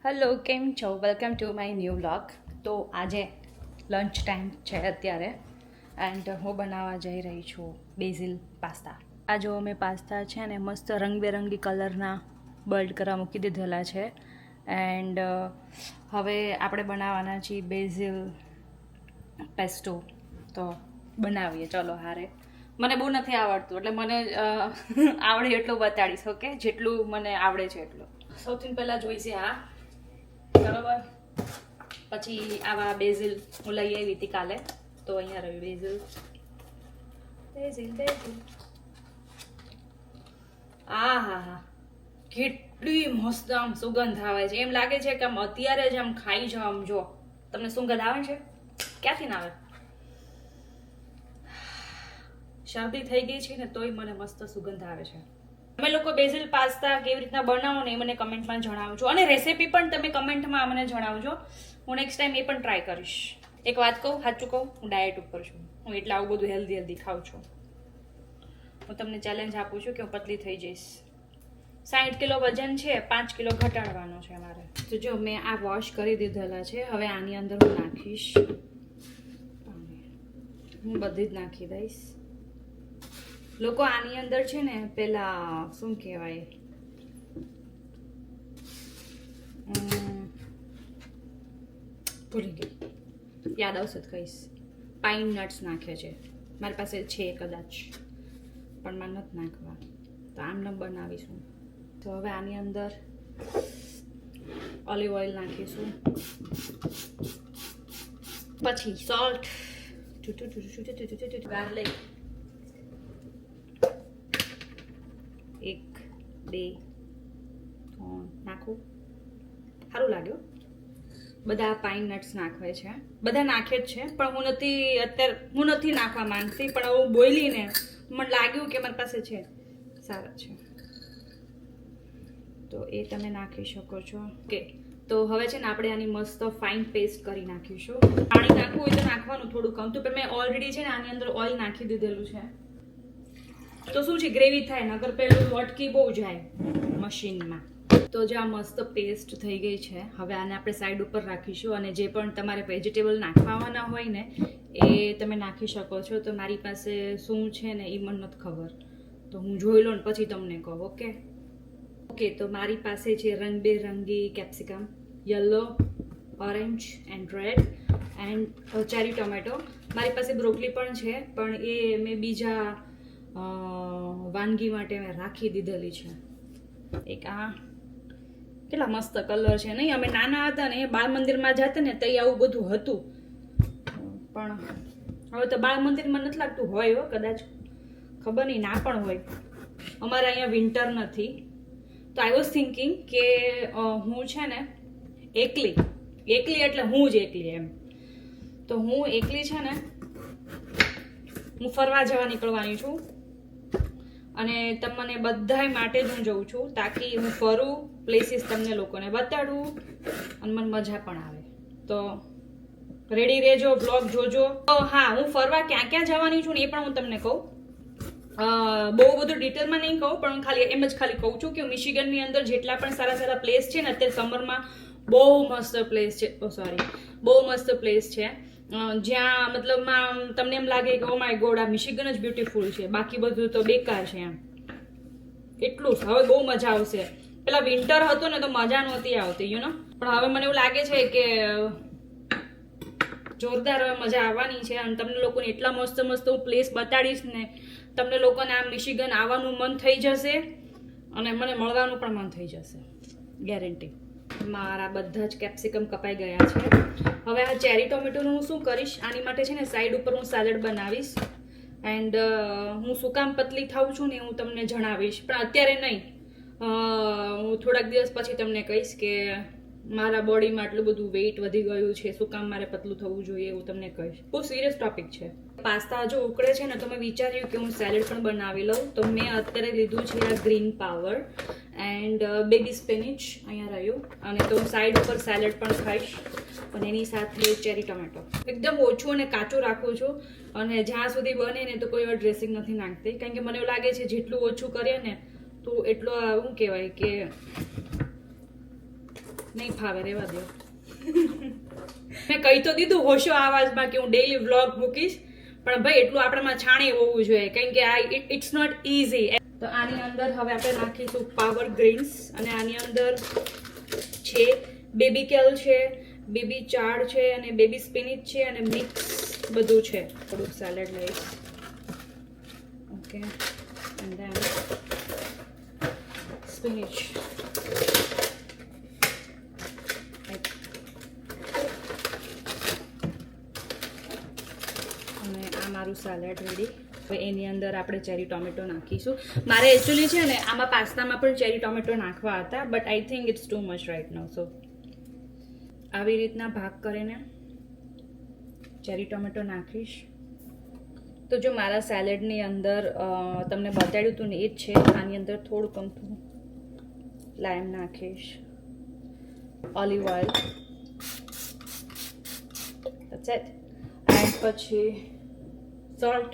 Hello, કેમ છો? Welcome to my new vlog. તો આજે લંચ ટાઈમ છે અત્યારે એન્ડ હું બનાવવા જઈ રહી છું બેઝિલ પાસ્તા. આ જો મેં પાસ્તા છે ને મસ્ત રંગબેરંગી કલરના બર્ડ કરવા મૂકી દીધેલા છે એન્ડ હવે આપણે બનાવવાના છીએ બેઝિલ પેસ્ટો. તો બનાવીએ ચલો હારે. મને બહુ નથી આવડતું એટલે મને આવડે એટલું બતાડીશ, ઓકે? જેટલું મને આવડે છે એટલું. સૌથી પહેલાં જોઈશે આ, બરાબર. પછી આવા બેઝિલ હું લઈ આવી હતી કાલે, તો અહીંયા રહ્યું બેઝિલ. હા હા હા, કેટલી મસ્ત આમ સુગંધ આવે છે. એમ લાગે છે કે આમ અત્યારે જ આમ ખાઈ જાઓ. આમ જો તમને સુગંધ આવે છે, ક્યાંથી ના આવે? શરદી થઈ ગઈ છે ને તોય મને મસ્ત સુગંધ આવે છે. તમે લોકો બેઝિલ પાસ્તા કેવી રીતના બનાવો ને એ મને કમેન્ટમાં જણાવજો, અને રેસીપી પણ તમે કમેન્ટમાં મને જણાવજો. હું નેક્સ્ટ ટાઈમ એ પણ ટ્રાય કરીશ. એક વાત કહું, સાચું કહું, હું ડાયટ ઉપર છું. હું એટલે આવું બધું હેલ્ધી ખાઉં છું. હું તમને ચેલેન્જ આપું છું કે હું પતલી થઈ જઈશ. 60 કિલો વજન છે, 5 કિલો ઘટાડવાનો છે મારે. તો જો મેં આ વોશ કરી દીધેલા છે. હવે આની અંદર હું નાખીશ, હું બધી જ નાખી દઈશ. લોકો આની અંદર છે ને પેલા શું કહેવાય, ભૂલી ગઈ, યાદ આવશે તો કહીશ. પાઇન નટ્સ નાખે છે. મારી પાસે છે કદાચ, પણ મારે નથી નાખવા. તો આમને બનાવીશું. તો હવે આની અંદર ઓલિવ ઓઇલ નાખીશું, પછી સોલ્ટ, ગાર્લિક 1 2 3 નાખું. સારું લાગ્યું. બધા પાઇન નટ્સ નાખવે છે, બધા નાખે જ છે, પણ હું નથી નાખવા માંગતી. પણ હું બોલીને મને લાગ્યું કે મારી પાસે છે, સારા છે, તો એ તમે નાખી શકો છો. ઓકે, તો હવે છે ને આપણે આની મસ્ત ફાઇન પેસ્ટ કરી નાખીશું. પાણી નાખવું હોય તો નાખવાનું થોડું કમ. તો મેં ઓલરેડી છે ને આની અંદર ઓઇલ નાખી દીધેલું છે, તો શું છે ગ્રેવી થાય, નકર પેલું વટકી બહુ જાય મશીનમાં. તો જે આ મસ્ત પેસ્ટ થઈ ગઈ છે, હવે આને આપણે સાઈડ ઉપર રાખીશું. અને જે પણ તમારે વેજીટેબલ નાખવાના હોય ને એ તમે નાખી શકો છો. તો મારી પાસે શું છે ને એ મને નથી ખબર, તો હું જોઈ લઉં ને પછી તમને કહું. ઓકે, તો મારી પાસે છે રંગબેરંગી capsicum, yellow, orange and red and cherry tomato. મારી પાસે બ્રોકલી પણ છે, પણ એ મેં બીજા વાનગી માટે મેં રાખી દીધેલી છે. એક આ કેટલા મસ્ત કલર છે નહીં? અમે નાના હતા ને એ બાળ મંદિરમાં જતા ને તઈ આવું બધું હતું, પણ હવે તો બાળ મંદિરમાં નથી લાગતું હોય, કદાચ ખબર નહીં, ના પણ હોય. અમારે અહીંયા વિન્ટર નથી. તો આઈ વોઝ થિંકિંગ કે હું છે ને એકલી એટલે હું જ એકલી એમ. તો હું એકલી છે ને હું ફરવા જવા નીકળવાની છું, અને તમને બધાય માટે જ હું જઉં છું, તાકી હું ફરું, પ્લેસીસ તમને લોકોને બતાડું અને મને મજા પણ આવે. તો રેડી રહેજો, બ્લોગ જોજો. તો હા, હું ફરવા ક્યાં ક્યાં જવાની છું ને એ પણ હું તમને કહું. બહુ બધું ડિટેલમાં નહીં કહું, પણ હું ખાલી કહું છું કે મિશિગનની અંદર જેટલા પણ સારા સારા પ્લેસ છે ને અત્યારે સમરમાં બહુ મસ્ત પ્લેસ છે, જ્યાં મતલબમાં તમને એમ લાગે કે ઓ માય ગોડ આ મિશિગન જ બ્યુટીફુલ છે, બાકી બધું તો બેકાર છે એમ. એટલું હવે બહુ મજા આવશે. પેલા વિન્ટર હતું ને તો મજા નહોતી આવતી, પણ હવે મને એવું લાગે છે કે જોરદાર મજા આવવાની છે. અને તમને લોકોને એટલા મસ્ત હું પ્લેસ બતાડીશ ને, તમને લોકોને આ મિશિગન આવવાનું મન થઈ જશે અને મને મળવાનું પણ મન થઈ જશે, ગેરંટી. મારા બધા જ કેપ્સિકમ કપાઈ ગયા છે. હવે આ ચેરી ટોમેટોનું હું શું કરીશ, આની માટે છે ને સાઈડ ઉપર હું સેલેડ બનાવીશ. એન્ડ હું શું કામ પતલી થાઉં છું ને હું તમને જણાવીશ, પણ અત્યારે નહીં. હું થોડાક દિવસ પછી તમને કહીશ કે મારા બોડીમાં આટલું બધું વેઇટ વધી ગયું છે, શું કામ મારે પતલું થવું જોઈએ, એવું તમને કહીશ. બહુ સિરિયસ ટોપિક છે. પાસ્તા જો ઉકળે છે ને તો મેં વિચાર્યું કે હું સેલેડ પણ બનાવી લઉં. તો મેં અત્યારે લીધું છે આ green power and baby spinach અહીંયા રહ્યું, અને તો હું સાઈડ ઉપર સેલેડ પણ ખાઈશ. અને એની સાથે ચેરી ટોમેટો એકદમ ઓછું અને કાચું રાખું છું. અને જ્યાં સુધી બને ને તો કોઈ વાર ડ્રેસિંગ નથી નાખતી, કારણ કે મને એવું લાગે છે જેટલું ઓછું કરીએ ને તો એટલો શું કહેવાય કે નહીં ફાવે, રહેવા દો. મેં કહી તો દીધું હોશો આવાજમાં કે હું ડેઈલી વ્લોગ મૂકીશ, પણ ભાઈ એટલું આપણામાં છાણી હોવું જોઈએ, કારણ કે આ ઇટ્સ નોટ ઇઝી. તો આની અંદર હવે આપણે નાખીશું પાવર ગ્રીન્સ, અને આની અંદર છે બેબી કેલ છે, બેબી ચાડ છે, અને બેબી સ્પિનિચ છે, અને મિક્સ બધું છે. થોડુંક સેલેડ લઈશ. Okay, and then spinach. અને આ મારું સેલેડ રેડી. હવે એની અંદર આપણે ચેરી ટોમેટો નાખીશું. મારે એકચ્યુઅલી છે ને આમાં પાસ્તામાં પણ ચેરી ટોમેટો નાખવા હતા, but I think it's too much right now. So આવી રીતના ભાગ કરીને ચેરી ટોમેટો નાખીશ. તો જો મારા સેલેડની અંદર તમને બતાડ્યું હતું ને એ જ છે. આની અંદર થોડું કમથું લાઈમ નાખીશ, olive oil, that's it, and પછી સોલ્ટ.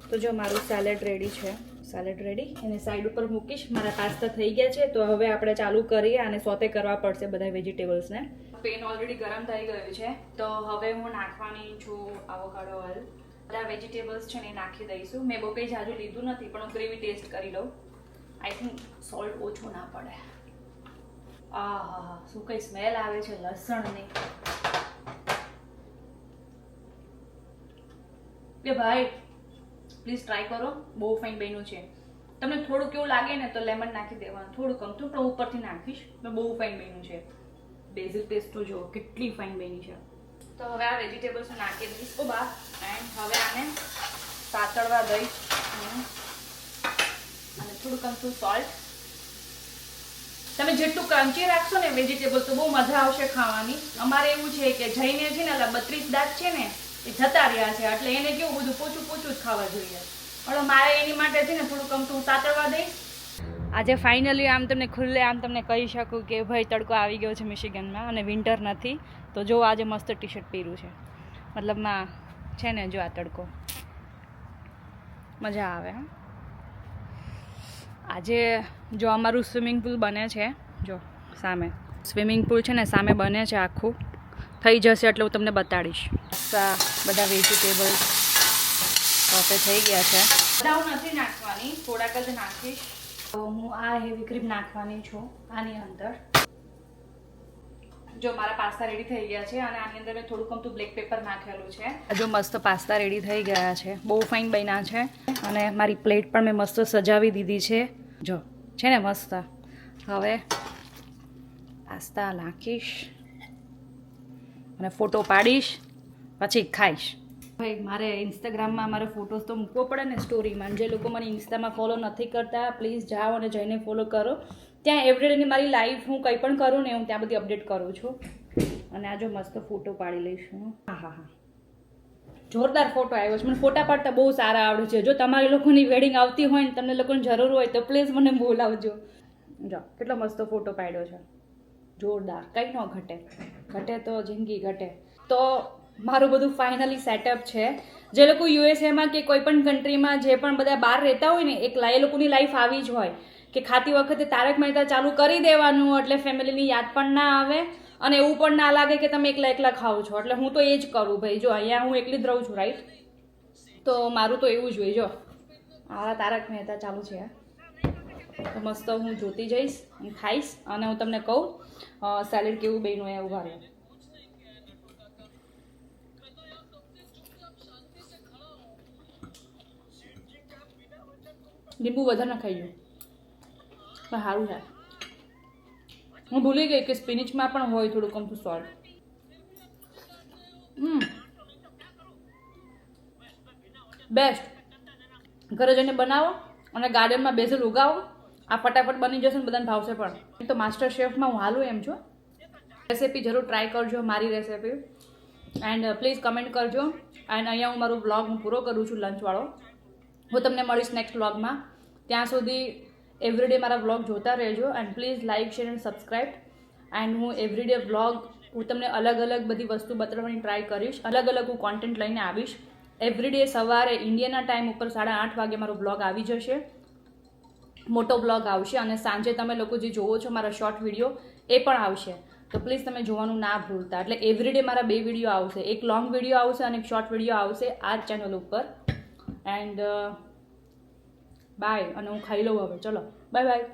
તો જો મારું સેલેડ રેડી છે. સેલેડ રેડી, એને સાઈડ ઉપર મૂકીશ. મારા પાસ્તા થઈ ગયા છે. તો હવે આપણે ચાલુ કરીએ અને સોતે કરવા પડશે બધા વેજીટેબલ્સને. પેન ઓલરેડી ગરમ થઈ ગયું છે. તો હવે હું નાખવાની છું આવોકાડો ઓઇલ. બધા વેજીટેબલ્સ છે ને એ નાખી દઈશું. મેં બહુ કંઈ જાજુ લીધું નથી, પણ હું ગ્રેવી ટેસ્ટ કરી લઉં. આઈ થિંક સોલ્ટ ઓછું ના પડે. શું કંઈ સ્મેલ આવે છે લસણની. કે ભાઈ પ્લીઝ ટ્રાય કરો, બહુ ફાઇન બન્યું છે. તમને થોડું કેવું લાગે ને તો લેમન નાખી દેવાનું, થોડું કમતું, પણ ઉપરથી નાખીશ. બહુ ફાઇન બન્યું છે. બેઝિક ટેસ્ટ તો જો કેટલી ફાઇન બની છે. તો હવે આ વેજીટેબલ્સ નાખી દઈશ. ઓ બા, એન્ડ હવે આને સાતળવા દઈશ અને થોડું કમતું સોલ્ટ. તમે જેટલું ક્રન્ચી રાખશો ને વેજીટેબલ તો બહુ મજા આવશે ખાવાની. અમારે એવું છે કે જઈને છે ને 32 દાંત છે ને એ જતા રહ્યા છે, એટલે એને કેવું બધું પોચું પોચું જ ખાવા જોઈએ. પણ મારે એની માટે છે ને થોડું કમતું સાતળવા દઈશ. આજે ફાઇનલી આમ તમને ખુલ્લે આમ તમને કહી શકું કે ભાઈ તડકો આવી ગયો છે મિશિગનમાં, અને વિન્ટર નથી. તો જો આજે મસ્ત ટી શર્ટ પહેર્યું છે, મતલબમાં છે ને જો આ તડકો મજા આવે. હા, આજે જો અમારું સ્વિમિંગ પુલ બને છે, જો સામે સ્વિમિંગ પુલ છે ને સામે બને છે. આખું થઈ જશે એટલે હું તમને બતાડીશ. બધા વેજીટેબલ્સ હવે થઈ ગયા છે. બધા હું નથી નાખવાની, થોડાક જ નાખીશ. તો હું આ હેવી ક્રીમ નાખવાની છું આની અંદર. જો મારા પાસ્તા રેડી થઈ ગયા છે, અને આની અંદર મેં થોડું કમતું બ્લેક પેપર નાખેલું છે. જો મસ્ત પાસ્તા રેડી થઈ ગયા છે, બહુ ફાઇન બન્યા છે. અને મારી પ્લેટ પણ મેં મસ્ત સજાવી દીધી છે. જો છે ને મસ્ત. હવે પાસ્તા નાખીશ અને ફોટો પાડીશ, પછી ખાઈશ. ભાઈ મારે ઇન્સ્ટાગ્રામમાં મારે ફોટોસ તો મૂકવો પડે ને સ્ટોરીમાં. જે લોકો મને ઇન્સ્ટામાં ફોલો નથી કરતા, પ્લીઝ જાઓ અને જઈને ફોલો કરો. ત્યાં એવરીડેની મારી લાઈફ હું કંઈ પણ કરું ને હું ત્યાં બધી અપડેટ કરું છું. અને આ જો મસ્ત ફોટો પાડી લઈશું. હા, જોરદાર ફોટો આવ્યો છે. મને ફોટા પાડતા બહુ સારા આવડે છે. જો તમારી લોકોની વેડિંગ આવતી હોય ને તમને લોકોને જરૂર હોય તો પ્લીઝ મને બોલાવજો. જો કેટલો મસ્ત ફોટો પાડ્યો છે, જોરદાર. કંઈ ન ઘટે, ઘટે તો જિંદગી ઘટે. તો મારું બધું ફાઇનલી સેટઅપ છે. જે લોકો યુએસએમાં કે કોઈ પણ કન્ટ્રીમાં જે પણ બધા બહાર રહેતા હોય ને, એ લોકોની લાઈફ આવી જ હોય કે ખાતી વખતે તારક મહેતા ચાલુ કરી દેવાનું, એટલે ફેમિલીની યાદ પણ ના આવે અને એવું પણ ના લાગે કે તમે એકલા ખાઓ છો. એટલે હું તો એ જ કરું ભાઈ. જો અહીંયા હું એકલી જ રહું છું, રાઈટ? તો મારું તો એવું જ હોય. જો આ તારક મહેતા ચાલુ છે, તો મસ્ત હું જોતી જઈશ અને ખાઈશ, અને હું તમને કહું સેલેડ કેવું બન્યું એ ઉભા રહે. લીંબુ વધારે ના ખાઈ ગયું પણ સારું છે. હું ભૂલી ગઈ કે સ્પિનિચમાં પણ હોય થોડું કમતું સોલ્ટ. બેસ્ટ. ઘરે જઈને બનાવો અને ગાર્ડનમાં બેસેલ ઉગાવો. આ ફટાફટ બની જશે ને બધાને ભાવશે પણ. તો માસ્ટર શેફમાં હું હાલું એમ છું. રેસીપી જરૂર ટ્રાય કરજો, મારી રેસીપી. એન્ડ પ્લીઝ કમેન્ટ કરજો. એન્ડ અહીંયા હું મારું વ્લોગ હું પૂરો કરું છું લંચવાળો. હું તમને મળીશ નેક્સ્ટ વ્લોગમાં. ત્યાં સુધી એવરીડે મારા વ્લોગ જોતા રહેજો. And please like, share and subscribe. And હું એવરીડે વ્લોગ હું તમને અલગ અલગ બધી વસ્તુ બતાવવાની ટ્રાય કરીશ. અલગ અલગ હું કોન્ટેન્ટ લઈને આવીશ. એવરીડે સવારે ઇન્ડિયાના ટાઈમ ઉપર 8:30 વાગે મારો વ્લોગ આવી જશે, મોટો વ્લોગ આવશે. અને સાંજે તમે લોકો જે જોવો છો મારા શોર્ટ વિડીયો એ પણ આવશે. તો પ્લીઝ તમે જોવાનું ના ભૂલતા. એટલે એવરીડે મારા 2 વિડીયો આવશે, એક લોંગ વિડીયો આવશે અને એક શોર્ટ વિડીયો આવશે આ જ ચેનલ ઉપર. And bye. અને હું ખાઈ લઉં હવે. ચલો બાય બાય.